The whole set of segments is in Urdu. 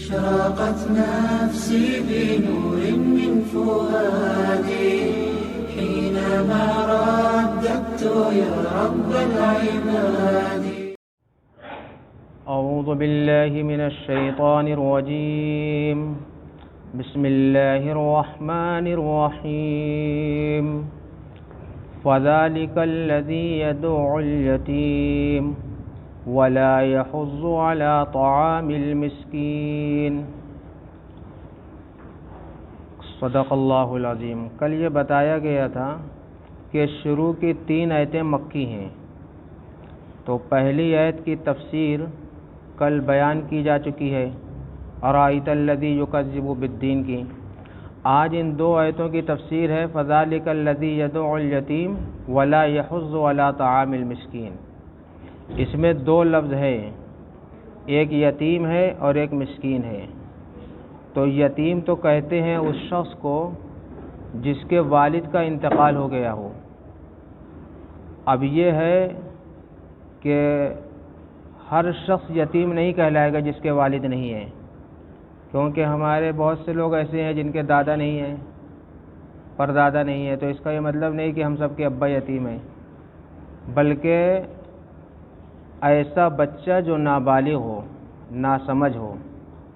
أشرقت نفسي بنور من فؤادي حينما رددت يا رب العباد. أعوذ بالله من الشيطان الرجيم. بسم الله الرحمن الرحيم. فذلك الذي يدعو اليتيم ولا يحض على طعام المسكين. صدق اللہ العظیم. کل یہ بتایا گیا تھا کہ شروع کی 3 آیتیں مکی ہیں. تو پہلی آیت کی تفسیر کل بیان کی جا چکی ہے، ارائیت الذی یکذب بالدین کی. آج ان 2 آیتوں کی تفسیر ہے فذالک الذی یدعو الیتیم ولا یحض علی طعام المسکین. اس میں 2 لفظ ہے، ایک یتیم ہے اور ایک مسکین ہے. تو یتیم تو کہتے ہیں اس شخص کو جس کے والد کا انتقال ہو گیا ہو. اب یہ ہے کہ ہر شخص یتیم نہیں کہلائے گا جس کے والد نہیں ہیں، کیونکہ ہمارے بہت سے لوگ ایسے ہیں جن کے دادا نہیں ہیں، پردادا نہیں ہے. تو اس کا یہ مطلب نہیں کہ ہم سب کے ابا یتیم ہیں، بلکہ ایسا بچہ جو نابالغ ہو، ناسمجھ ہو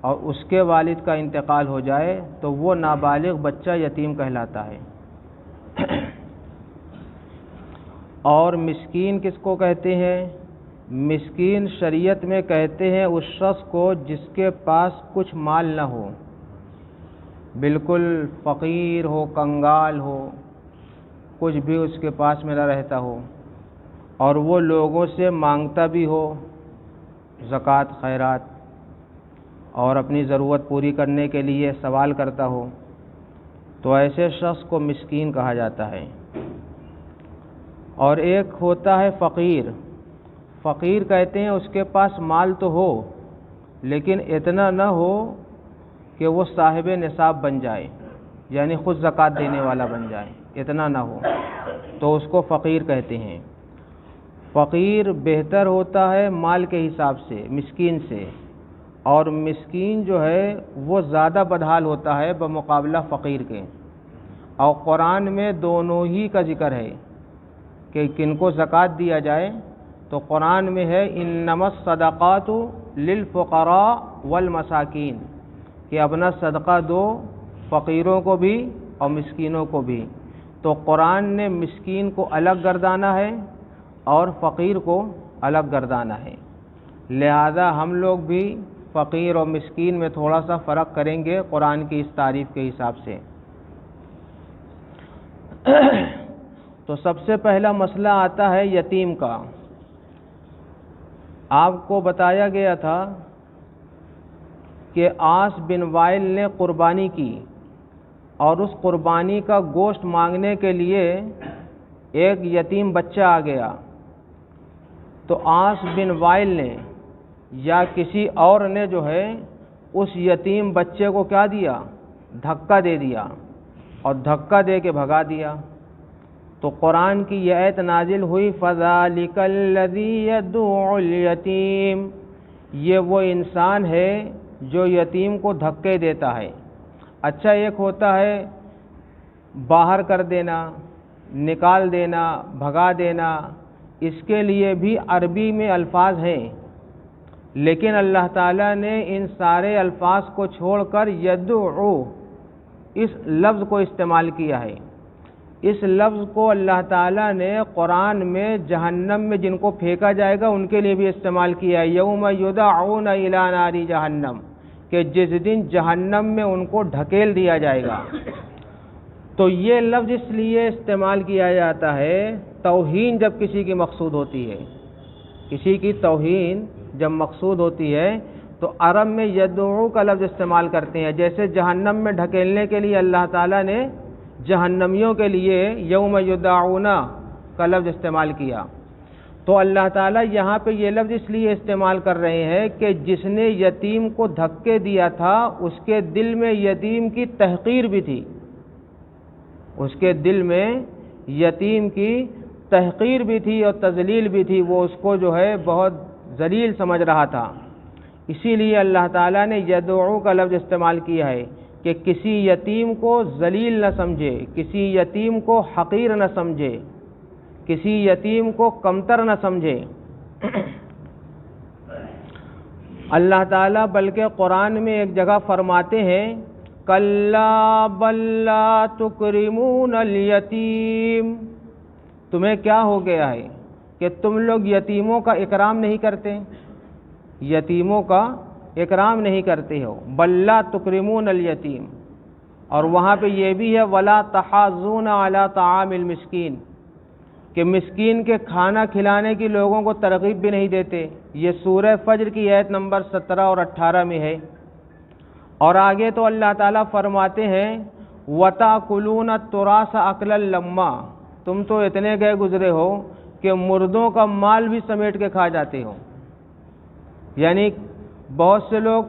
اور اس کے والد کا انتقال ہو جائے تو وہ نابالغ بچہ یتیم کہلاتا ہے. اور مسکین کس کو کہتے ہیں؟ مسکین شریعت میں کہتے ہیں اس شخص کو جس کے پاس کچھ مال نہ ہو، بالکل فقیر ہو، کنگال ہو، کچھ بھی اس کے پاس میں نہ رہتا ہو اور وہ لوگوں سے مانگتا بھی ہو زکوٰۃ خیرات اور اپنی ضرورت پوری کرنے کے لیے سوال کرتا ہو، تو ایسے شخص کو مسکین کہا جاتا ہے. اور ایک ہوتا ہے فقیر. فقیر کہتے ہیں اس کے پاس مال تو ہو لیکن اتنا نہ ہو کہ وہ صاحب نصاب بن جائے، یعنی خود زکوٰۃ دینے والا بن جائے، اتنا نہ ہو تو اس کو فقیر کہتے ہیں. فقیر بہتر ہوتا ہے مال کے حساب سے مسکین سے، اور مسکین جو ہے وہ زیادہ بدحال ہوتا ہے بمقابلہ فقیر کے. اور قرآن میں دونوں ہی کا ذکر ہے کہ کن کو زکوٰۃ دیا جائے. تو قرآن میں ہے انما الصدقات للفقراء والمساکین، کہ اپنا صدقہ دو فقیروں کو بھی اور مسکینوں کو بھی. تو قرآن نے مسکین کو الگ گردانا ہے اور فقیر کو الگ گردانا ہے. لہذا ہم لوگ بھی فقیر اور مسکین میں تھوڑا سا فرق کریں گے قرآن کی اس تعریف کے حساب سے. تو سب سے پہلا مسئلہ آتا ہے یتیم کا. آپ کو بتایا گیا تھا کہ عاص بن وائل نے قربانی کی اور اس قربانی کا گوشت مانگنے کے لیے ایک یتیم بچہ آ گیا. تو عاص بن وائل نے یا کسی اور نے جو ہے اس یتیم بچے کو کیا دیا؟ دھکا دے دیا اور دھکا دے کے بھگا دیا. تو قرآن کی یہ آیت نازل ہوئی فَذَلِكَ الَّذِي يَدُعُ الْيَتِيمَ. یہ وہ انسان ہے جو یتیم کو دھکے دیتا ہے. اچھا، ایک ہوتا ہے باہر کر دینا، نکال دینا، بھگا دینا، اس کے لیے بھی عربی میں الفاظ ہیں، لیکن اللہ تعالیٰ نے ان سارے الفاظ کو چھوڑ کر یدعو اس لفظ کو استعمال کیا ہے. اس لفظ کو اللہ تعالیٰ نے قرآن میں جہنم میں جن کو پھینکا جائے گا ان کے لیے بھی استعمال کیا ہے. یوم یدعون الی نار جہنم، کہ جس دن جہنم میں ان کو ڈھکیل دیا جائے گا. تو یہ لفظ اس لیے استعمال کیا جاتا ہے توہین جب کسی کی مقصود ہوتی ہے. کسی کی توہین جب مقصود ہوتی ہے تو عرب میں یدعو کا لفظ استعمال کرتے ہیں. جیسے جہنم میں ڈھکیلنے کے لیے اللہ تعالیٰ نے جہنمیوں کے لیے یوم یدعون کا لفظ استعمال کیا. تو اللہ تعالیٰ یہاں پہ یہ لفظ اس لیے استعمال کر رہے ہیں کہ جس نے یتیم کو دھکے دیا تھا اس کے دل میں یتیم کی تحقیر بھی تھی، اس کے دل میں یتیم کی تحقیر بھی تھی اور تذلیل بھی تھی. وہ اس کو جو ہے بہت ذلیل سمجھ رہا تھا. اسی لیے اللہ تعالیٰ نے یدعو کا لفظ استعمال کیا ہے کہ کسی یتیم کو ذلیل نہ سمجھے، کسی یتیم کو حقیر نہ سمجھے، کسی یتیم کو کمتر نہ سمجھے۔ اللہ تعالیٰ بلکہ قرآن میں ایک جگہ فرماتے ہیں کلا بل لا تکرمون الیتیم، تمہیں کیا ہو گیا ہے کہ تم لوگ یتیموں کا اکرام نہیں کرتے، یتیموں کا اکرام نہیں کرتے ہو۔ بل لا تکرمون الیتیم، اور وہاں پہ یہ بھی ہے ولا تحاضون علی طعام المسکین، کہ مسکین کے کھانا کھلانے کی لوگوں کو ترغیب بھی نہیں دیتے۔ یہ سورہ فجر کی آیت نمبر 17 اور 18 میں ہے۔ اور آگے تو اللہ تعالیٰ فرماتے ہیں وَتَأْكُلُونَ التُّرَاثَ أَكْلًا لَمًّا، تم تو اتنے گئے گزرے ہو کہ مردوں کا مال بھی سمیٹ کے کھا جاتے ہو۔ یعنی بہت سے لوگ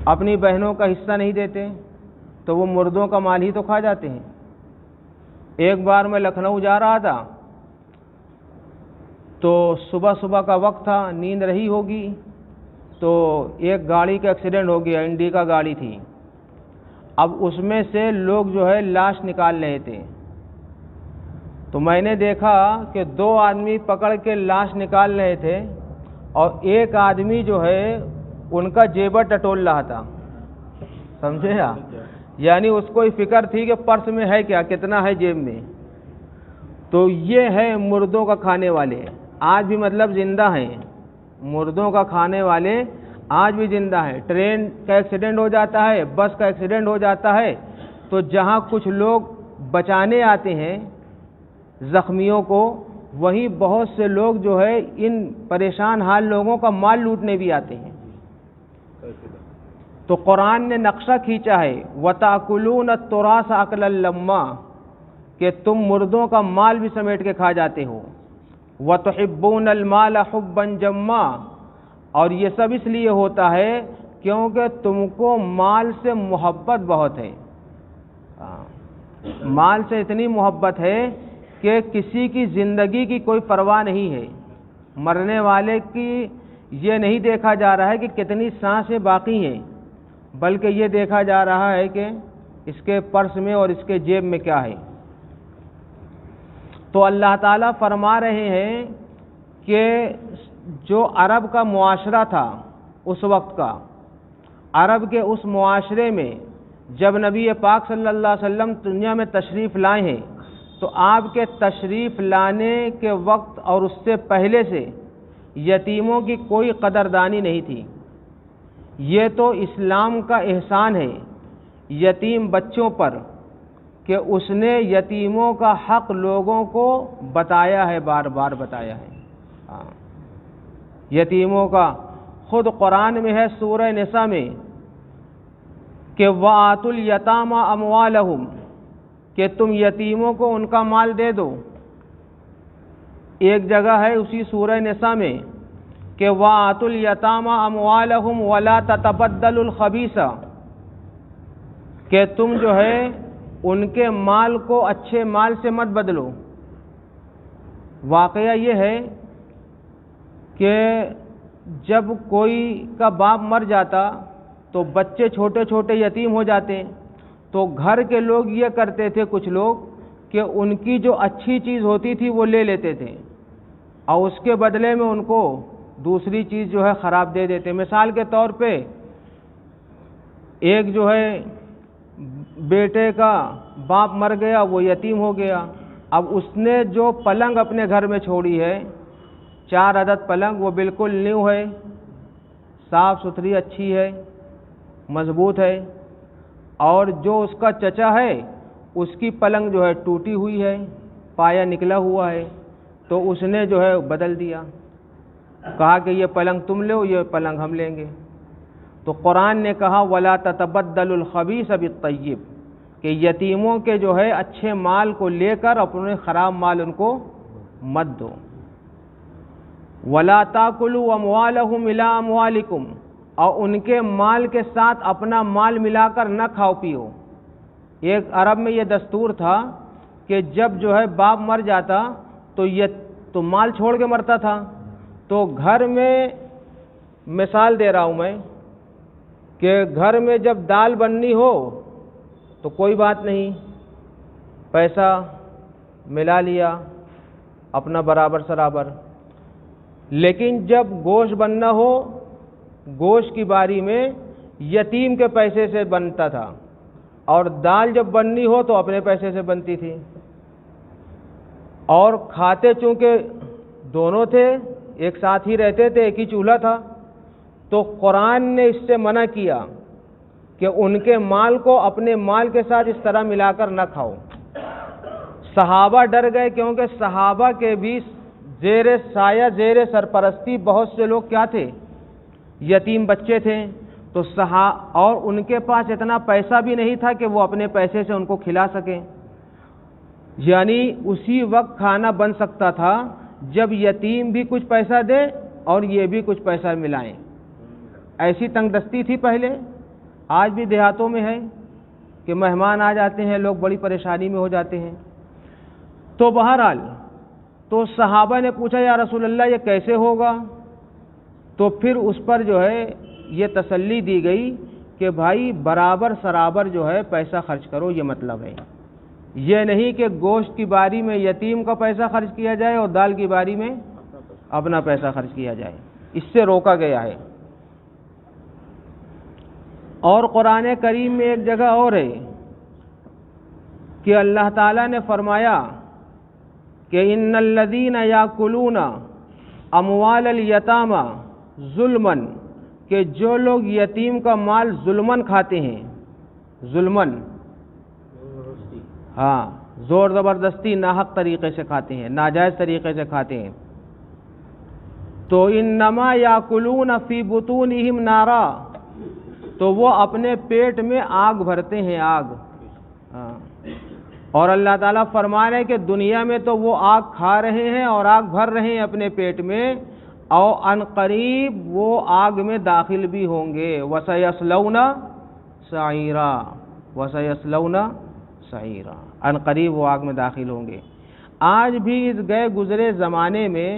اپنی بہنوں کا حصہ نہیں دیتے تو وہ مردوں کا مال ہی تو کھا جاتے ہیں۔ ایک بار میں لکھنؤ جا رہا تھا تو صبح کا وقت تھا، نیند رہی ہوگی تو ایک گاڑی کا ایکسیڈنٹ ہو گیا، انڈیکا گاڑی تھی۔ اب اس میں سے لوگ جو ہے لاش نکال رہے تھے، تو میں نے دیکھا کہ 2 آدمی پکڑ کے لاش نکال رہے تھے اور ایک آدمی جو ہے ان کا جیبر ٹٹول رہا تھا، سمجھے آپ؟ یعنی اس کو فکر تھی کہ پرس میں ہے کیا، کتنا ہے جیب میں۔ تو یہ ہے مردوں کا کھانے والے، آج بھی مطلب زندہ ہیں، مردوں کا کھانے والے آج بھی زندہ ہیں۔ ٹرین کا ایکسیڈنٹ ہو جاتا ہے، بس کا ایکسیڈنٹ ہو جاتا ہے تو جہاں کچھ لوگ بچانے آتے ہیں زخمیوں کو، وہیں بہت سے لوگ جو ہے ان پریشان حال لوگوں کا مال لوٹنے بھی آتے ہیں۔ تو قرآن نے نقشہ کھینچا ہے وَتَأْكُلُونَ التُّرَاثَ أَكْلًا لَمًّا، کہ تم مردوں کا مال بھی سمیٹ کے کھا جاتے ہو۔ وَتُحِبُّونَ الْمَالَ حُبًّا جَمًّا، اور یہ سب اس لیے ہوتا ہے کیونکہ تم کو مال سے محبت بہت ہے، مال سے اتنی محبت ہے کہ کسی کی زندگی کی کوئی پرواہ نہیں ہے۔ مرنے والے کی یہ نہیں دیکھا جا رہا ہے کہ کتنی سانسیں باقی ہیں، بلکہ یہ دیکھا جا رہا ہے کہ اس کے پرس میں اور اس کے جیب میں کیا ہے۔ تو اللہ تعالیٰ فرما رہے ہیں کہ جو عرب کا معاشرہ تھا اس وقت کا، عرب کے اس معاشرے میں جب نبی پاک صلی اللہ علیہ وسلم دنیا میں تشریف لائے ہیں تو آپ کے تشریف لانے کے وقت اور اس سے پہلے سے یتیموں کی کوئی قدردانی نہیں تھی۔ یہ تو اسلام کا احسان ہے یتیم بچوں پر کہ اس نے یتیموں کا حق لوگوں کو بتایا ہے، بار بار بتایا ہے۔ یتیموں کا خود قرآن میں ہے سورہ نساء میں کہ وَآتُوا الْيَتَامَ أَمْوَالَهُمْ، کہ تم یتیموں کو ان کا مال دے دو۔ ایک جگہ ہے اسی سورہ نساء میں کہ وَآتُوا الْيَتَامَ أَمْوَالَهُمْ وَلَا تَتَبَدَّلُوا الْخَبِيثَ، کہ تم جو ہے ان کے مال کو اچھے مال سے مت بدلو۔ واقعہ یہ ہے کہ جب کوئی کا باپ مر جاتا تو بچے چھوٹے چھوٹے یتیم ہو جاتے، تو گھر کے لوگ یہ کرتے تھے کچھ لوگ کہ ان کی جو اچھی چیز ہوتی تھی وہ لے لیتے تھے اور اس کے بدلے میں ان کو دوسری چیز جو ہے خراب دے دیتے۔ مثال کے طور پہ ایک جو ہے بیٹے کا باپ مر گیا، وہ یتیم ہو گیا، اب اس نے جو پلنگ اپنے گھر میں چھوڑی ہے 4 عدد پلنگ، وہ بالکل نیو ہے، صاف ستھری اچھی ہے، مضبوط ہے، اور جو اس کا چچا ہے اس کی پلنگ جو ہے ٹوٹی ہوئی ہے، پایا نکلا ہوا ہے، تو اس نے جو ہے بدل دیا، کہا کہ یہ پلنگ تم لو، یہ پلنگ ہم لیں گے۔ تو قرآن نے کہا وَلَا تَتَبَدَّلُوا الْخَبِيثَ بِالطَّيِّبِ، کہ یتیموں کے جو ہے اچھے مال کو لے کر اپنے خراب مال ان کو مت دو۔ وَلَا تَأْكُلُوا أَمْوَالَهُمْ إِلَىٰ أَمْوَالِكُمْ، اور ان کے مال کے ساتھ اپنا مال ملا کر نہ کھاؤ پیو۔ ایک عرب میں یہ دستور تھا کہ جب جو ہے باپ مر جاتا تو مال چھوڑ کے مرتا تھا، تو گھر میں مثال دے رہا ہوں میں کہ گھر میں جب دال بننی ہو تو کوئی بات نہیں، پیسہ ملا لیا اپنا برابر سرابر، لیکن جب گوشت بننا ہو، گوشت کی باری میں یتیم کے پیسے سے بنتا تھا، اور دال جب بننی ہو تو اپنے پیسے سے بنتی تھی، اور کھاتے چونکہ دونوں تھے، ایک ساتھ ہی رہتے تھے، ایک ہی چولہا تھا، تو قرآن نے اس سے منع کیا کہ ان کے مال کو اپنے مال کے ساتھ اس طرح ملا کر نہ کھاؤ۔ صحابہ ڈر گئے، کیونکہ صحابہ کے بھی زیر سایہ زیر سرپرستی بہت سے لوگ کیا تھے؟ یتیم بچے تھے، تو اور ان کے پاس اتنا پیسہ بھی نہیں تھا کہ وہ اپنے پیسے سے ان کو کھلا سکیں، یعنی اسی وقت کھانا بن سکتا تھا جب یتیم بھی کچھ پیسہ دے اور یہ بھی کچھ پیسہ ملائیں۔ ایسی تنگ دستی تھی پہلے، آج بھی دیہاتوں میں ہے کہ مہمان آ جاتے ہیں، لوگ بڑی پریشانی میں ہو جاتے ہیں۔ تو بہرحال تو صحابہ نے پوچھا یا رسول اللہ یہ کیسے ہوگا؟ تو پھر اس پر جو ہے یہ تسلی دی گئی کہ بھائی برابر سرابر جو ہے پیسہ خرچ کرو، یہ مطلب ہے، یہ نہیں کہ گوشت کی باری میں یتیم کا پیسہ خرچ کیا جائے اور دال کی باری میں اپنا پیسہ خرچ کیا جائے، اس سے روکا گیا ہے۔ اور قرآن کریم میں ایک جگہ اور ہے کہ اللہ تعالیٰ نے فرمایا کہ ان الذین یاکلون اموال الیتامی ظلمن، کہ جو لوگ یتیم کا مال ظلمن کھاتے ہیں، ظلمن ہاں زور زبردستی ناحق طریقے سے کھاتے ہیں، ناجائز طریقے سے کھاتے ہیں، تو انما یاکلون فی بطونہم نارا، تو وہ اپنے پیٹ میں آگ بھرتے ہیں، آگ۔ اور اللہ تعالیٰ فرما رہے ہیں کہ دنیا میں تو وہ آگ کھا رہے ہیں اور آگ بھر رہے ہیں اپنے پیٹ میں، اور ان قریب وہ آگ میں داخل بھی ہوں گے، وَسَيَصْلَوْنَ سَعِيرًا، وَسَيَصْلَوْنَ سَعِيرًا، ان قریب وہ آگ میں داخل ہوں گے۔ آج بھی اس گئے گزرے زمانے میں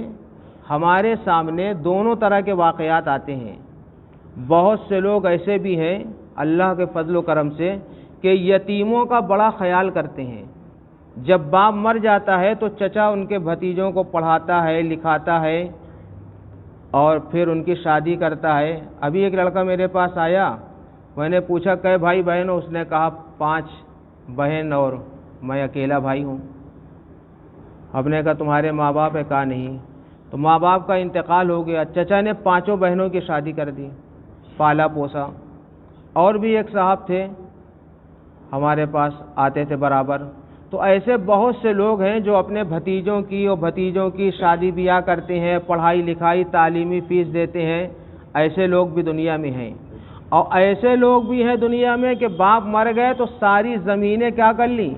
ہمارے سامنے دونوں طرح کے واقعات آتے ہیں۔ بہت سے لوگ ایسے بھی ہیں اللہ کے فضل و کرم سے کہ یتیموں کا بڑا خیال کرتے ہیں، جب باپ مر جاتا ہے تو چچا ان کے بھتیجوں کو پڑھاتا ہے، لکھاتا ہے، اور پھر ان کی شادی کرتا ہے۔ ابھی ایک لڑکا میرے پاس آیا، میں نے پوچھا کہ بھائی بہن ہو؟ اس نے کہا 5 بہن اور میں اکیلا بھائی ہوں۔ ہم نے کہا تمہارے ماں باپ ہے؟ کہا نہیں۔ تو ماں باپ کا انتقال ہو گیا، چچا نے 5 بہنوں کی شادی کر دی، پالا پوسا۔ اور بھی ایک صاحب تھے ہمارے پاس آتے تھے برابر، تو ایسے بہت سے لوگ ہیں جو اپنے بھتیجوں کی اور بھتیجوں کی شادی بیاہ کرتے ہیں، پڑھائی لکھائی تعلیمی فیس دیتے ہیں، ایسے لوگ بھی دنیا میں ہیں۔ اور ایسے لوگ بھی ہیں دنیا میں کہ باپ مر گئے تو ساری زمینیں کیا کر لیں؟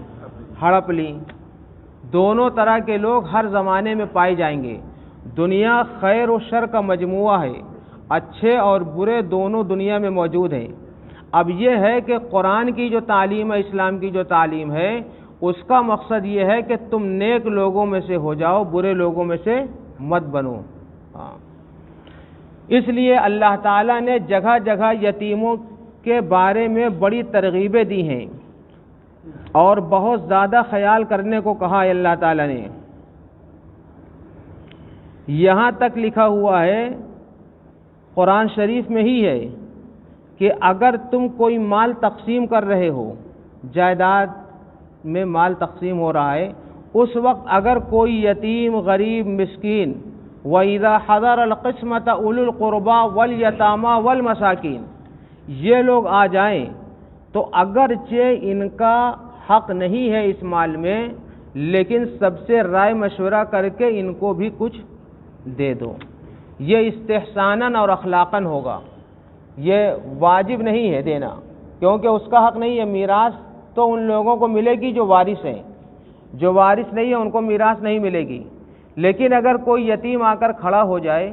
ہڑپ لیں۔ دونوں طرح کے لوگ ہر زمانے میں پائے جائیں گے۔ دنیا خیر و شر کا مجموعہ ہے، اچھے اور برے دونوں دنیا میں موجود ہیں۔ اب یہ ہے کہ قرآن کی جو تعلیم ہے، اسلام کی جو تعلیم ہے، اس کا مقصد یہ ہے کہ تم نیک لوگوں میں سے ہو جاؤ، برے لوگوں میں سے مت بنو۔ اس لیے اللہ تعالیٰ نے جگہ جگہ یتیموں کے بارے میں بڑی ترغیبیں دی ہیں اور بہت زیادہ خیال کرنے کو کہا ہے اللہ تعالیٰ نے۔ یہاں تک لکھا ہوا ہے قرآن شریف میں ہی ہے کہ اگر تم کوئی مال تقسیم کر رہے ہو، جائیداد میں مال تقسیم ہو رہا ہے، اس وقت اگر کوئی یتیم، غریب، مسکین، وَإِذَا حَضَرَ الْقِسْمَةَ أُولُو الْقُرْبَى وَالْيَتَامَى وَالْمَسَاكِينَ، یہ لوگ آ جائیں تو اگرچہ ان کا حق نہیں ہے اس مال میں، لیکن سب سے رائے مشورہ کر کے ان کو بھی کچھ دے دو۔ یہ استحساناً اور اخلاقاً ہوگا، یہ واجب نہیں ہے دینا، کیونکہ اس کا حق نہیں ہے۔ میراث تو ان لوگوں کو ملے گی جو وارث ہیں، جو وارث نہیں ہے ان کو میراث نہیں ملے گی۔ لیکن اگر کوئی یتیم آ کر کھڑا ہو جائے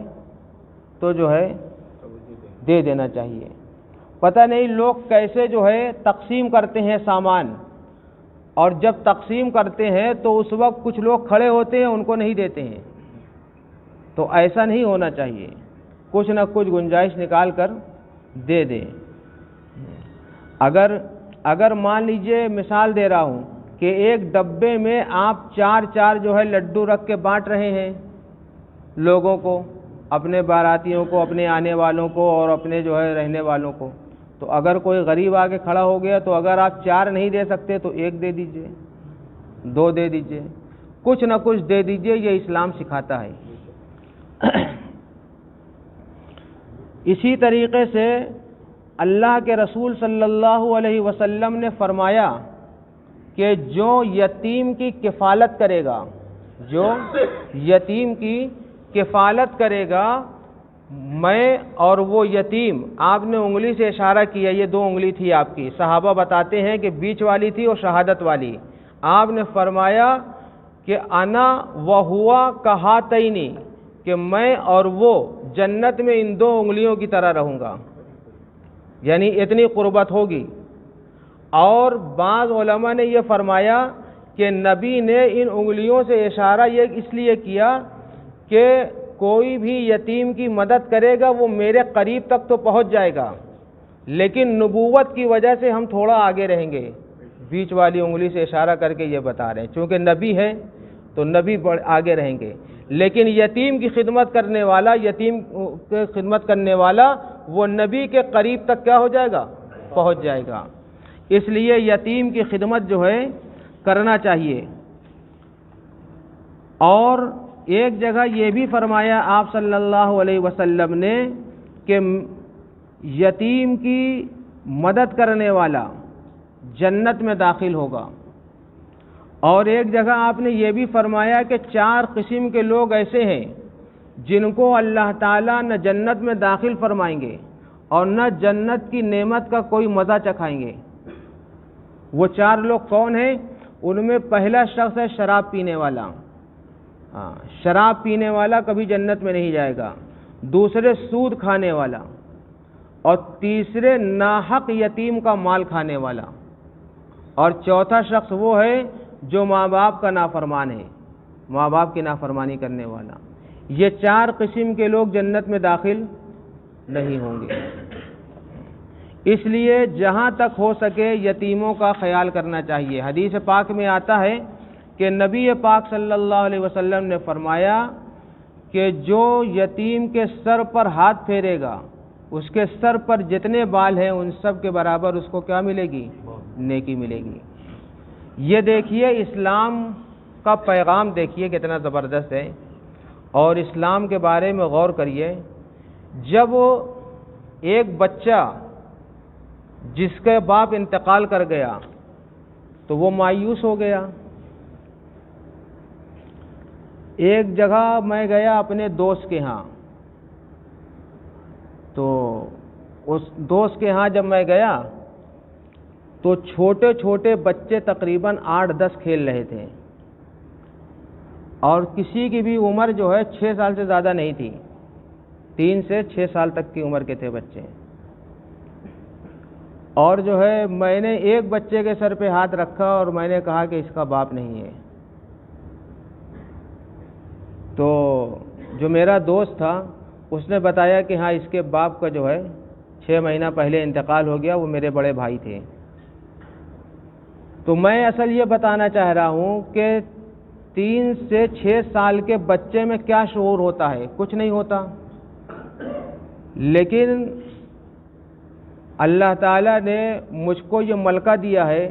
تو جو ہے دے دینا چاہیے۔ پتہ نہیں لوگ کیسے جو ہے تقسیم کرتے ہیں سامان، اور جب تقسیم کرتے ہیں تو اس وقت کچھ لوگ کھڑے ہوتے ہیں ان کو نہیں دیتے ہیں، تو ایسا نہیں ہونا چاہیے۔ کچھ نہ کچھ گنجائش نکال کر دے دے۔ اگر مان لیجئے مثال دے رہا ہوں کہ ایک ڈبے میں آپ چار جو ہے لڈو رکھ کے بانٹ رہے ہیں لوگوں کو، اپنے باراتیوں کو، اپنے آنے والوں کو اور اپنے جو ہے رہنے والوں کو، تو اگر کوئی غریب آ کے کھڑا ہو گیا تو اگر آپ 4 نہیں دے سکتے تو 1 دے دیجئے، 2 دے دیجئے، کچھ نہ کچھ دے دیجئے، یہ اسلام سکھاتا ہے۔ اسی طریقے سے اللہ کے رسول صلی اللہ علیہ وسلم نے فرمایا کہ جو یتیم کی کفالت کرے گا، جو یتیم کی کفالت کرے گا، میں اور وہ یتیم، آپ نے انگلی سے اشارہ کیا، یہ 2 انگلی تھی آپ کی، صحابہ بتاتے ہیں کہ بیچ والی تھی اور شہادت والی، آپ نے فرمایا کہ انا وہوا کہاتینی، کہ میں اور وہ جنت میں ان 2 انگلیوں کی طرح رہوں گا، یعنی اتنی قربت ہوگی۔ اور بعض علماء نے یہ فرمایا کہ نبی نے ان انگلیوں سے اشارہ یہ اس لیے کیا کہ کوئی بھی یتیم کی مدد کرے گا وہ میرے قریب تک تو پہنچ جائے گا، لیکن نبوت کی وجہ سے ہم تھوڑا آگے رہیں گے۔ بیچ والی انگلی سے اشارہ کر کے یہ بتا رہے ہیں، چونکہ نبی ہے تو نبی آگے رہیں گے، لیکن یتیم کی خدمت کرنے والا، یتیم کی خدمت کرنے والا وہ نبی کے قریب تک کیا ہو جائے گا؟ پہنچ جائے گا۔ اس لیے یتیم کی خدمت جو ہے کرنا چاہیے۔ اور ایک جگہ یہ بھی فرمایا آپ صلی اللہ علیہ وسلم نے کہ یتیم کی مدد کرنے والا جنت میں داخل ہوگا۔ اور ایک جگہ آپ نے یہ بھی فرمایا کہ 4 قسم کے لوگ ایسے ہیں جن کو اللہ تعالیٰ نہ جنت میں داخل فرمائیں گے اور نہ جنت کی نعمت کا کوئی مزہ چکھائیں گے۔ وہ 4 لوگ کون ہیں؟ ان میں پہلا شخص ہے شراب پینے والا، شراب پینے والا کبھی جنت میں نہیں جائے گا۔ دوسرے سود کھانے والا، اور تیسرے ناحق یتیم کا مال کھانے والا، اور چوتھا شخص وہ ہے جو ماں باپ کا نافرمان ہے، ماں باپ کی نافرمانی کرنے والا۔ یہ 4 قسم کے لوگ جنت میں داخل نہیں ہوں گے۔ اس لیے جہاں تک ہو سکے یتیموں کا خیال کرنا چاہیے۔ حدیث پاک میں آتا ہے کہ نبی پاک صلی اللہ علیہ وسلم نے فرمایا کہ جو یتیم کے سر پر ہاتھ پھیرے گا، اس کے سر پر جتنے بال ہیں ان سب کے برابر اس کو کیا ملے گی؟ نیکی ملے گی۔ یہ دیکھیے اسلام کا پیغام دیکھیے کتنا زبردست ہے، اور اسلام کے بارے میں غور کریے۔ جب ایک بچہ جس کے باپ انتقال کر گیا تو وہ مایوس ہو گیا۔ ایک جگہ میں گیا اپنے دوست کے ہاں، تو اس دوست کے ہاں جب میں گیا تو چھوٹے چھوٹے بچے تقریباً 8-10 کھیل رہے تھے، اور کسی کی بھی عمر جو ہے 6 سال سے زیادہ نہیں تھی، 3 سے 6 سال تک کی عمر کے تھے بچے۔ اور جو ہے میں نے ایک بچے کے سر پہ ہاتھ رکھا اور میں نے کہا کہ اس کا باپ نہیں ہے۔ تو جو میرا دوست تھا اس نے بتایا کہ ہاں اس کے باپ کا جو ہے 6 مہینہ پہلے انتقال ہو گیا، وہ میرے بڑے بھائی تھے۔ تو میں اصل یہ بتانا چاہ رہا ہوں کہ 3 سے 6 سال کے بچے میں کیا شعور ہوتا ہے؟ کچھ نہیں ہوتا، لیکن اللہ تعالیٰ نے مجھ کو یہ ملکہ دیا ہے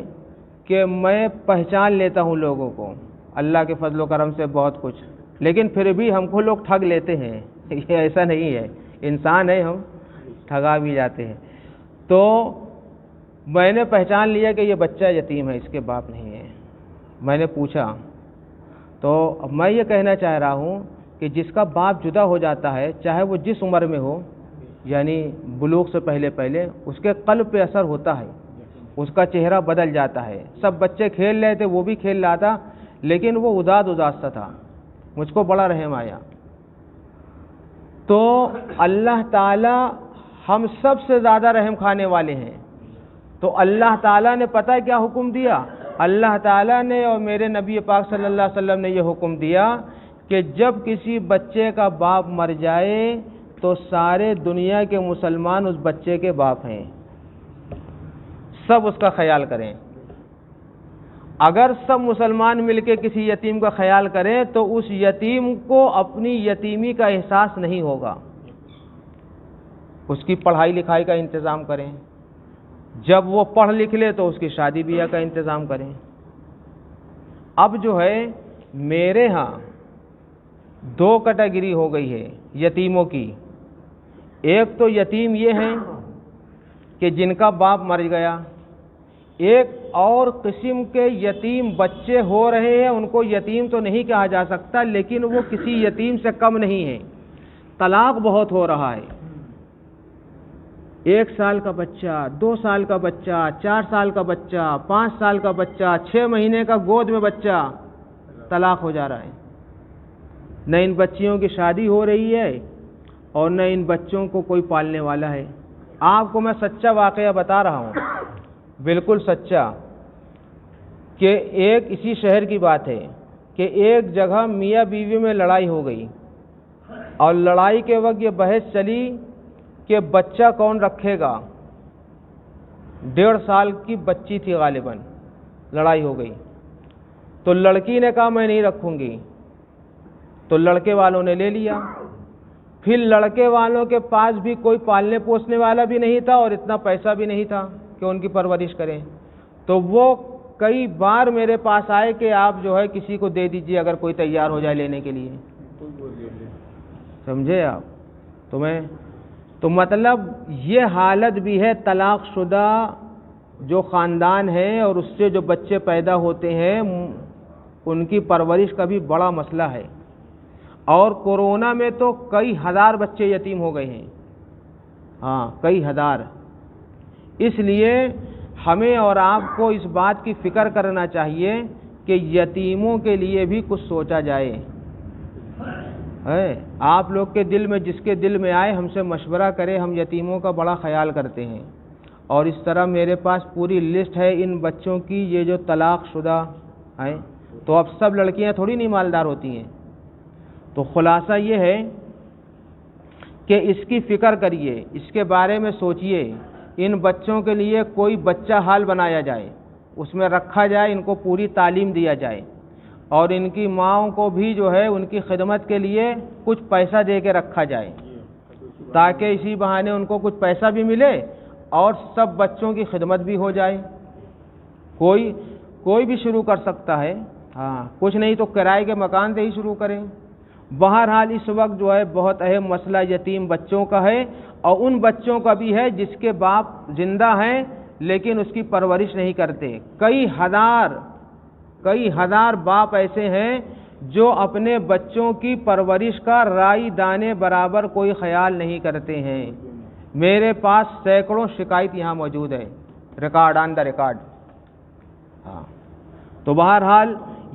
کہ میں پہچان لیتا ہوں لوگوں کو، اللہ کے فضل و کرم سے بہت کچھ، لیکن پھر بھی ہم کو لوگ ٹھگ لیتے ہیں، یہ ایسا نہیں ہے، انسان ہے، ہم ٹھگا بھی جاتے ہیں۔ تو میں نے پہچان لیا کہ یہ بچہ یتیم ہے، اس کے باپ نہیں ہے۔ میں نے پوچھا، تو میں یہ کہنا چاہ رہا ہوں کہ جس کا باپ جدا ہو جاتا ہے، چاہے وہ جس عمر میں ہو، یعنی بلوغ سے پہلے اس کے قلب پہ اثر ہوتا ہے، اس کا چہرہ بدل جاتا ہے۔ سب بچے کھیل رہے تھے، وہ بھی کھیل رہا تھا، لیکن وہ اداس سا تھا۔ مجھ کو بڑا رحم آیا۔ تو اللہ تعالی ہم سب سے زیادہ رحم کھانے والے ہیں۔ تو اللہ تعالیٰ نے پتہ ہے کیا حکم دیا؟ اللہ تعالیٰ نے اور میرے نبی پاک صلی اللہ علیہ وسلم نے یہ حکم دیا کہ جب کسی بچے کا باپ مر جائے تو سارے دنیا کے مسلمان اس بچے کے باپ ہیں، سب اس کا خیال کریں۔ اگر سب مسلمان مل کے کسی یتیم کا خیال کریں تو اس یتیم کو اپنی یتیمی کا احساس نہیں ہوگا۔ اس کی پڑھائی لکھائی کا انتظام کریں، جب وہ پڑھ لکھ لے تو اس کی شادی بیاہ کا انتظام کریں۔ اب جو ہے میرے ہاں دو کیٹیگری ہو گئی ہے یتیموں کی۔ ایک تو یتیم یہ ہیں کہ جن کا باپ مر گیا، ایک اور قسم کے یتیم بچے ہو رہے ہیں، ان کو یتیم تو نہیں کہا جا سکتا لیکن وہ کسی یتیم سے کم نہیں ہیں۔ طلاق بہت ہو رہا ہے، 1 سال کا بچہ، 2 سال کا بچہ، 4 سال کا بچہ، 5 سال کا بچہ، 6 مہینے کا گود میں بچہ طلاق ہو جا رہا ہے۔ نہ ان بچیوں کی شادی ہو رہی ہے اور نہ ان بچوں کو کوئی پالنے والا ہے۔ آپ کو میں سچا واقعہ بتا رہا ہوں، بالکل سچا، کہ ایک اسی شہر کی بات ہے کہ ایک جگہ میاں بیوی میں لڑائی ہو گئی اور لڑائی کے وقت یہ بحث چلی کہ بچہ کون رکھے گا۔ 1.5 سال کی بچی تھی غالباً، لڑائی ہو گئی تو لڑکی نے کہا میں نہیں رکھوں گی، تو لڑکے والوں نے لے لیا۔ پھر لڑکے والوں کے پاس بھی کوئی پالنے پوسنے والا بھی نہیں تھا اور اتنا پیسہ بھی نہیں تھا کہ ان کی پرورش کریں، تو وہ کئی بار میرے پاس آئے کہ آپ جو ہے کسی کو دے دیجئے اگر کوئی تیار ہو جائے لینے کے لیے۔ سمجھے آپ؟ تو مطلب یہ حالت بھی ہے، طلاق شدہ جو خاندان ہے اور اس سے جو بچے پیدا ہوتے ہیں ان کی پرورش کا بھی بڑا مسئلہ ہے۔ اور کورونا میں تو کئی ہزار بچے یتیم ہو گئے ہیں، ہاں کئی ہزار۔ اس لیے ہمیں اور آپ کو اس بات کی فکر کرنا چاہیے کہ یتیموں کے لیے بھی کچھ سوچا جائے۔ آپ لوگ کے دل میں، جس کے دل میں آئے ہم سے مشورہ کرے، ہم یتیموں کا بڑا خیال کرتے ہیں۔ اور اس طرح میرے پاس پوری لسٹ ہے ان بچوں کی، یہ جو طلاق شدہ ہیں، تو اب سب لڑکیاں تھوڑی نہیں مالدار ہوتی ہیں۔ تو خلاصہ یہ ہے کہ اس کی فکر کریے، اس کے بارے میں سوچئے، ان بچوں کے لیے کوئی بچہ حال بنایا جائے، اس میں رکھا جائے، ان کو پوری تعلیم دیا جائے اور ان کی ماؤں کو بھی جو ہے ان کی خدمت کے لیے کچھ پیسہ دے کے رکھا جائے تاکہ اسی بہانے ان کو کچھ پیسہ بھی ملے اور سب بچوں کی خدمت بھی ہو جائے۔ کوئی بھی شروع کر سکتا ہے، ہاں کچھ نہیں تو کرائے کے مکان سے ہی شروع کریں۔ بہرحال اس وقت جو ہے بہت اہم مسئلہ یتیم بچوں کا ہے اور ان بچوں کا بھی ہے جس کے باپ زندہ ہیں لیکن اس کی پرورش نہیں کرتے۔ کئی ہزار باپ ایسے ہیں جو اپنے بچوں کی پرورش کا رائی دانے برابر کوئی خیال نہیں کرتے ہیں۔ میرے پاس سینکڑوں شکایت یہاں موجود ہے، ریکارڈ آن دا ریکارڈ۔ ہاں تو بہرحال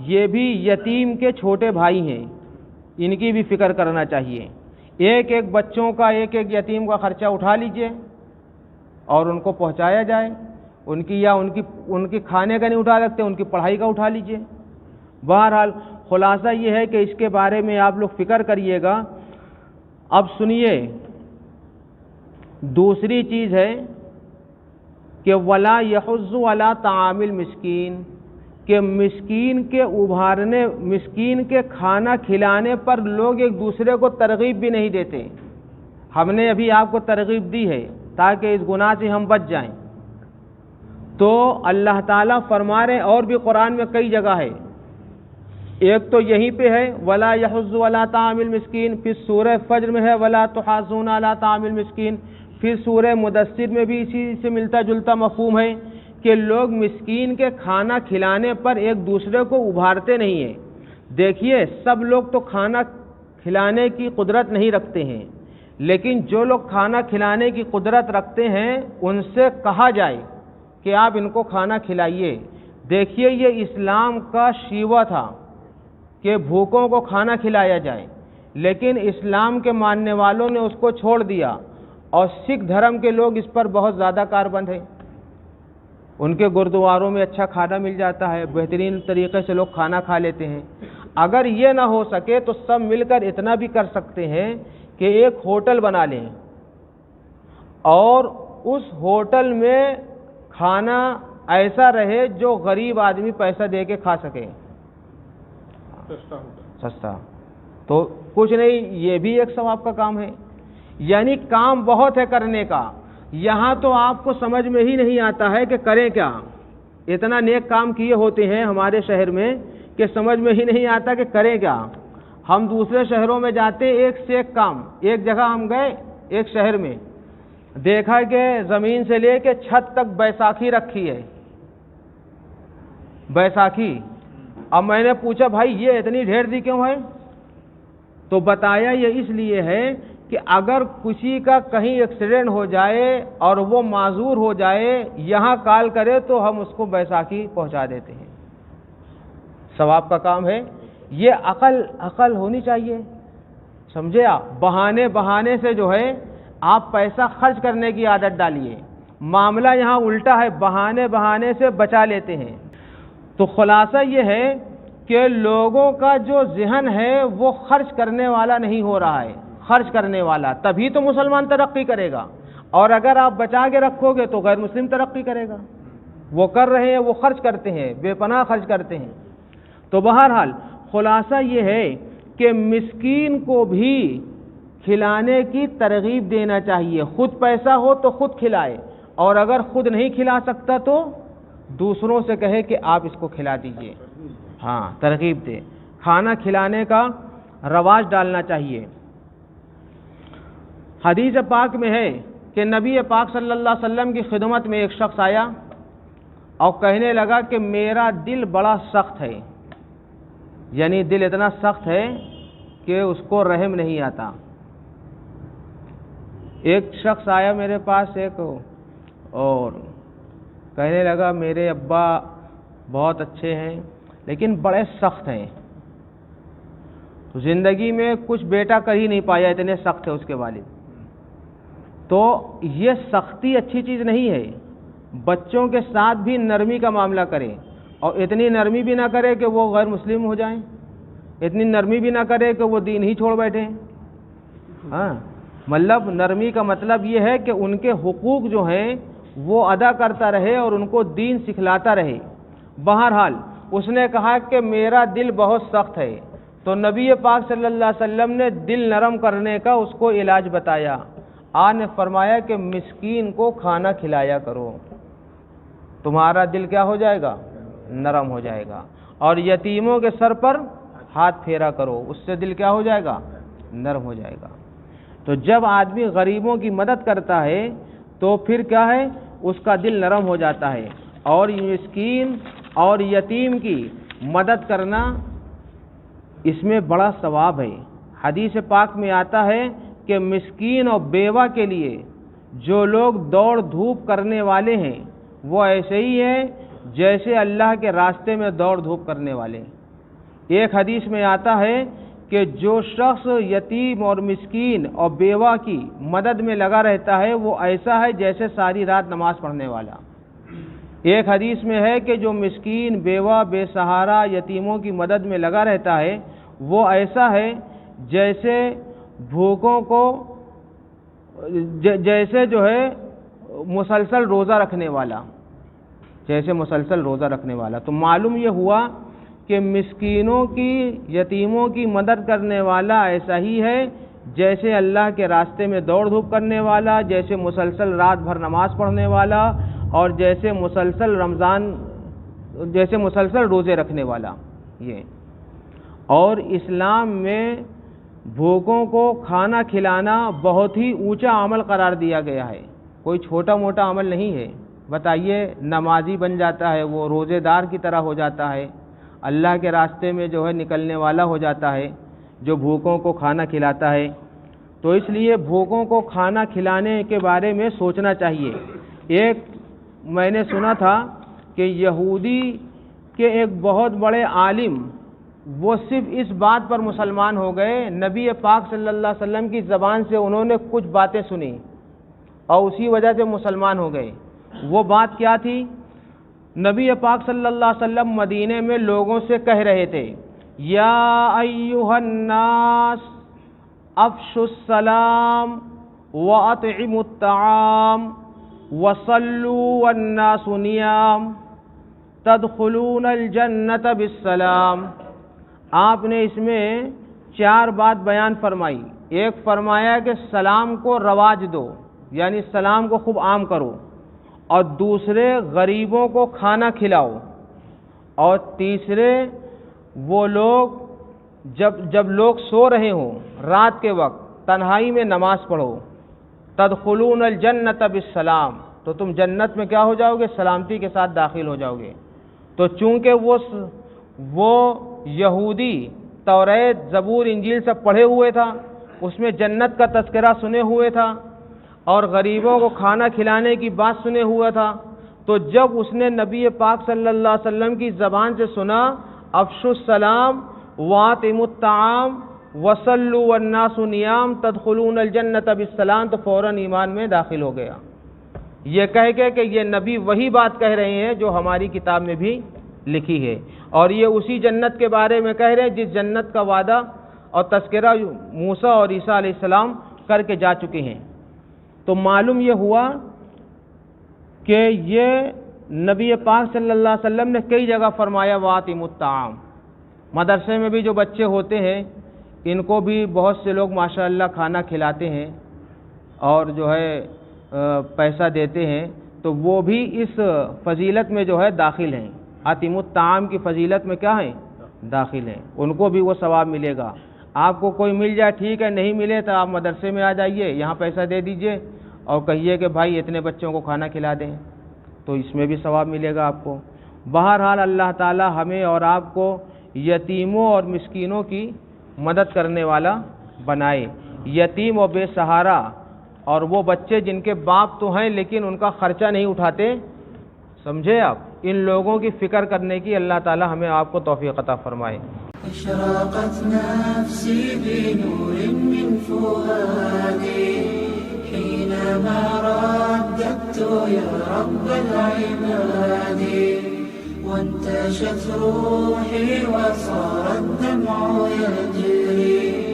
یہ بھی یتیم کے چھوٹے بھائی ہیں، ان کی بھی فکر کرنا چاہیے۔ ایک بچوں کا، ایک یتیم کا خرچہ اٹھا لیجئے اور ان کو پہنچایا جائے۔ ان کی کھانے کا نہیں اٹھا سکتے، ان کی پڑھائی کا اٹھا لیجئے۔ بہرحال خلاصہ یہ ہے کہ اس کے بارے میں آپ لوگ فکر کریے گا۔ اب سنیے، دوسری چیز ہے کہ وَلَا يَحُضُّ عَلَىٰ طَعَامِ الْمِسْكِينِ، کہ مسکین کے کھانا کھلانے پر لوگ ایک دوسرے کو ترغیب بھی نہیں دیتے۔ ہم نے ابھی آپ کو ترغیب دی ہے تاکہ اس گناہ سے ہم بچ جائیں۔ تو اللہ تعالیٰ فرما رہے ہیں، اور بھی قرآن میں کئی جگہ ہے، ایک تو یہیں پہ ہے وَلَا يَحُضُّ عَلَىٰ طَعَامِ الْمِسْكِينِ، پھر سورہ فجر میں ہے وَلَا تُحَاضُّونَ عَلَىٰ طَعَامِ الْمِسْكِينِ، پھر سورہ مدثر میں بھی اسی سے ملتا جلتا مفہوم ہے کہ لوگ مسکین کے کھانا کھلانے پر ایک دوسرے کو ابھارتے نہیں ہیں۔ دیکھیے سب لوگ تو کھانا کھلانے کی قدرت نہیں رکھتے ہیں، لیکن جو لوگ کھانا کھلانے کی قدرت رکھتے ہیں ان سے کہا جائے کہ آپ ان کو کھانا کھلائیے۔ دیکھیے یہ اسلام کا شیوہ تھا کہ بھوکوں کو کھانا کھلایا جائے، لیکن اسلام کے ماننے والوں نے اس کو چھوڑ دیا اور سکھ دھرم کے لوگ اس پر بہت زیادہ کاربند ہیں۔ ان کے گردواروں میں اچھا کھانا مل جاتا ہے، بہترین طریقے سے لوگ کھانا کھا لیتے ہیں۔ اگر یہ نہ ہو سکے تو سب مل کر اتنا بھی کر سکتے ہیں کہ ایک ہوٹل بنا لیں اور اس ہوٹل میں کھانا ایسا رہے جو غریب آدمی پیسہ دے کے کھا سکے، سستا، تو کچھ نہیں، یہ بھی ایک ثواب کا کام ہے۔ یعنی کام بہت ہے کرنے کا، یہاں تو آپ کو سمجھ میں ہی نہیں آتا ہے کہ کریں کیا۔ اتنا نیک کام کیے ہوتے ہیں ہمارے شہر میں کہ سمجھ میں ہی نہیں آتا کہ کریں کیا۔ ہم دوسرے شہروں میں جاتے، ایک سے ایک کام۔ ایک جگہ ہم گئے، ایک شہر میں، دیکھا کہ زمین سے لے کے چھت تک بیساکھی رکھی ہے، بیساکھی۔ اب میں نے پوچھا بھائی یہ اتنی ڈھیر دی کیوں ہے؟ تو بتایا یہ اس لیے ہے کہ اگر کسی کا کہیں ایکسیڈنٹ ہو جائے اور وہ معذور ہو جائے، یہاں کال کرے تو ہم اس کو بیساکھی پہنچا دیتے ہیں۔ ثواب کا کام ہے یہ۔ عقل ہونی چاہیے، سمجھے آپ؟ بہانے سے جو ہے آپ پیسہ خرچ کرنے کی عادت ڈالیے۔ معاملہ یہاں الٹا ہے، بہانے سے بچا لیتے ہیں۔ تو خلاصہ یہ ہے کہ لوگوں کا جو ذہن ہے وہ خرچ کرنے والا نہیں ہو رہا ہے۔ خرچ کرنے والا، تبھی تو مسلمان ترقی کرے گا، اور اگر آپ بچا کے رکھو گے تو غیر مسلم ترقی کرے گا۔ وہ کر رہے ہیں، وہ خرچ کرتے ہیں، بے پناہ خرچ کرتے ہیں۔ تو بہرحال خلاصہ یہ ہے کہ مسکین کو بھی کھلانے کی ترغیب دینا چاہیے۔ خود پیسہ ہو تو خود کھلائے، اور اگر خود نہیں کھلا سکتا تو دوسروں سے کہے کہ آپ اس کو کھلا دیجئے۔ ہاں، ترغیب دے، کھانا کھلانے کا رواج ڈالنا چاہیے۔ حدیث پاک میں ہے کہ نبی پاک صلی اللہ علیہ وسلم کی خدمت میں ایک شخص آیا اور کہنے لگا کہ میرا دل بڑا سخت ہے، یعنی دل اتنا سخت ہے کہ اس کو رحم نہیں آتا۔ ایک شخص آیا میرے پاس اور کہنے لگا میرے ابا بہت اچھے ہیں لیکن بڑے سخت ہیں، تو زندگی میں کچھ بیٹا کر ہی نہیں پایا، اتنے سخت ہے اس کے والد۔ تو یہ سختی اچھی چیز نہیں ہے۔ بچوں کے ساتھ بھی نرمی کا معاملہ کرے، اور اتنی نرمی بھی نہ کرے کہ وہ غیر مسلم ہو جائیں، اتنی نرمی بھی نہ کرے کہ وہ دین ہی چھوڑ بیٹھیں۔ ہاں، مطلب نرمی کا مطلب یہ ہے کہ ان کے حقوق جو ہیں وہ ادا کرتا رہے اور ان کو دین سکھلاتا رہے۔ بہرحال اس نے کہا کہ میرا دل بہت سخت ہے، تو نبی پاک صلی اللہ علیہ وسلم نے دل نرم کرنے کا اس کو علاج بتایا۔ آپ نے فرمایا کہ مسکین کو کھانا کھلایا کرو، تمہارا دل کیا ہو جائے گا؟ نرم ہو جائے گا۔ اور یتیموں کے سر پر ہاتھ پھیرا کرو، اس سے دل کیا ہو جائے گا؟ نرم ہو جائے گا۔ تو جب آدمی غریبوں کی مدد کرتا ہے تو پھر کیا ہے؟ اس کا دل نرم ہو جاتا ہے۔ اور مسکین اور یتیم کی مدد کرنا اس میں بڑا ثواب ہے۔ حدیث پاک میں آتا ہے کہ مسکین اور بیوہ کے لیے جو لوگ دوڑ دھوپ کرنے والے ہیں وہ ایسے ہی ہیں جیسے اللہ کے راستے میں دوڑ دھوپ کرنے والے۔ ایک حدیث میں آتا ہے کہ جو شخص یتیم اور مسکین اور بیوہ کی مدد میں لگا رہتا ہے وہ ایسا ہے جیسے ساری رات نماز پڑھنے والا۔ ایک حدیث میں ہے کہ جو مسکین، بیوہ، بے سہارا، یتیموں کی مدد میں لگا رہتا ہے وہ ایسا ہے جیسے بھوکوں کو جیسے جو ہے مسلسل روزہ رکھنے والا، جیسے مسلسل روزہ رکھنے والا۔ تو معلوم یہ ہوا کہ مسکینوں کی، یتیموں کی مدد کرنے والا ایسا ہی ہے جیسے اللہ کے راستے میں دوڑ دھوپ کرنے والا، جیسے مسلسل رات بھر نماز پڑھنے والا، اور جیسے مسلسل روزے رکھنے والا۔ یہ اور اسلام میں بھوکوں کو کھانا کھلانا بہت ہی اونچا عمل قرار دیا گیا ہے، کوئی چھوٹا موٹا عمل نہیں ہے۔ بتائیے، نمازی بن جاتا ہے، وہ روزے دار کی طرح ہو جاتا ہے، اللہ کے راستے میں جو ہے نکلنے والا ہو جاتا ہے جو بھوکوں کو کھانا کھلاتا ہے۔ تو اس لیے بھوکوں کو کھانا کھلانے کے بارے میں سوچنا چاہیے۔ ایک میں نے سنا تھا کہ یہودی کے ایک بہت بڑے عالم، وہ صرف اس بات پر مسلمان ہو گئے، نبی پاک صلی اللہ علیہ وسلم کی زبان سے انہوں نے کچھ باتیں سنی اور اسی وجہ سے مسلمان ہو گئے۔ وہ بات کیا تھی؟ نبی پاک صلی اللہ علیہ وسلم مدینے میں لوگوں سے کہہ رہے تھے، یا ایھا الناس، افشوا السلام واطعموا الطعام وصلوا والناس نیام تدخلون الجنت بالسلام۔ آپ نے اس میں 4 بات بیان فرمائی۔ ایک فرمایا کہ سلام کو رواج دو، یعنی سلام کو خوب عام کرو، اور دوسرے غریبوں کو کھانا کھلاؤ، اور تیسرے وہ لوگ جب لوگ سو رہے ہوں رات کے وقت تنہائی میں نماز پڑھو۔ تدخلون الجنت بالسلام، تو تم جنت میں کیا ہو جاؤ گے؟ سلامتی کے ساتھ داخل ہو جاؤ گے۔ تو چونکہ وہ یہودی توریت زبور انجیل سے پڑھے ہوئے تھا، اس میں جنت کا تذکرہ سنے ہوئے تھا اور غریبوں کو کھانا کھلانے کی بات سنے ہوا تھا، تو جب اس نے نبی پاک صلی اللہ علیہ وسلم کی زبان سے سنا افشوا السلام واطعموا الطعام وصلوا والناس نیام تدخلون الجنت بالسلام، تو فوراً ایمان میں داخل ہو گیا، یہ کہہ کے کہ یہ نبی وہی بات کہہ رہے ہیں جو ہماری کتاب میں بھی لکھی ہے، اور یہ اسی جنت کے بارے میں کہہ رہے ہیں جس جنت کا وعدہ اور تذکرہ موسیٰ اور عیسیٰ علیہ السلام کر کے جا چکے ہیں۔ تو معلوم یہ ہوا کہ یہ نبی پاک صلی اللہ علیہ وسلم نے کئی جگہ فرمایا واطعموا الطعام۔ مدرسے میں بھی جو بچے ہوتے ہیں ان کو بھی بہت سے لوگ ماشاءاللہ کھانا کھلاتے ہیں اور جو ہے پیسہ دیتے ہیں، تو وہ بھی اس فضیلت میں جو ہے داخل ہیں، اطعموا الطعام کی فضیلت میں کیا ہیں؟ داخل ہیں، ان کو بھی وہ ثواب ملے گا۔ آپ کو کوئی مل جائے ٹھیک ہے، نہیں ملے تو آپ مدرسے میں آ جائیے، یہاں پیسہ دے دیجئے اور کہیے کہ بھائی اتنے بچوں کو کھانا کھلا دیں، تو اس میں بھی ثواب ملے گا آپ کو۔ بہرحال اللہ تعالی ہمیں اور آپ کو یتیموں اور مسکینوں کی مدد کرنے والا بنائے۔ یتیم و بے سہارا اور وہ بچے جن کے باپ تو ہیں لیکن ان کا خرچہ نہیں اٹھاتے، سمجھے آپ، ان لوگوں کی فکر کرنے کی اللہ تعالی ہمیں آپ کو توفیق عطا فرمائے۔ اشرقت نفسي بنور من فؤادي حينما رددت يا رب العباد وانتشت روحي وصار الدمع يجري